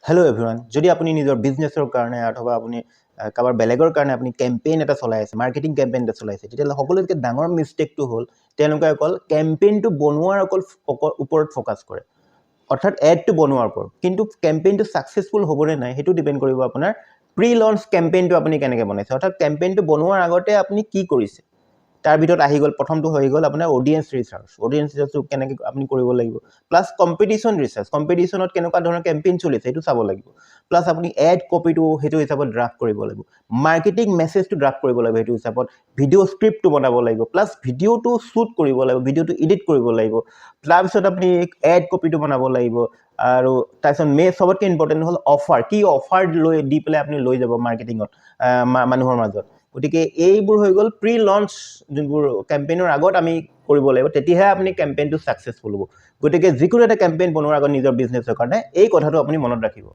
Hello' everyone, যদি আপুনি নিজৰ বিজনেছৰ কাৰণে অথবা আপুনি কাৰোবাৰ বেলেগৰ কাৰণে আপুনি কেম্পেইন এটা চলাই আছে, মাৰ্কেটিং কেম্পেইন এটা চলাইছে, তেতিয়াহ'লে সকলোতকৈ ডাঙৰ মিষ্টেকটো হ'ল তেওঁলোকে অকল কেম্পেইনটো বনোৱাৰ ওপৰত ফ'কাছ কৰে, অৰ্থাৎ এডটো বনোৱাৰ ওপৰত। কিন্তু কেম্পেইনটো ছাকচেছফুল হ'বনে নাই সেইটো ডিপেণ্ড কৰিব আপোনাৰ প্ৰি লঞ্চ কেম্পেইনটো আপুনি কেনেকৈ বনাইছে, অৰ্থাৎ কেম্পেইনটো বনোৱাৰ আগতে আপুনি কি কৰিছে। তাৰ ভিতৰত আহি গ'ল প্ৰথমটো হৈ গ'ল আপোনাৰ অডিয়েন্স ৰিচাৰ্চটো কেনেকৈ আপুনি কৰিব লাগিব, প্লাছ কম্পিটিশ্যন ৰিচাৰ্চ, কম্পিটিশ্যনত কেনেকুৱা ধৰণৰ কেম্পেইন চলিছে সেইটো চাব লাগিব, প্লাছ আপুনি এড কপিটো সেইটো হিচাপত ড্ৰাফ্ট কৰিব লাগিব, মাৰ্কেটিং মেছেজটো ড্ৰাফ্ট কৰিব লাগিব, সেইটো হিচাপত ভিডিঅ' স্ক্ৰিপ্টটো বনাব লাগিব, প্লাছ ভিডিঅ'টো শ্বুট কৰিব লাগিব, ভিডিঅ'টো এডিট কৰিব লাগিব, তাৰপিছত আপুনি এড কপিটো বনাব লাগিব, আৰু তাৰপিছত চবতকৈ ইম্পৰ্টেণ্ট হ'ল অফাৰ, কি অফাৰ দি পেলাই আপুনি লৈ যাব মাৰ্কেটিঙত মানুহৰ মাজত। গতিকে এইবোৰ হৈ গ'ল প্ৰি লঞ্চ, যোনবোৰ কেম্পেইনৰ আগত আমি কৰিব লাগিব, তেতিয়াহে আপুনি কেম্পেইনটো ছাকচেছফুল হ'ব। গতিকে যিকোনো এটা কেম্পেইন বনোৱাৰ আগত নিজৰ বিজনেছৰ কাৰণে এই কথাটো আপুনি মনত ৰাখিব।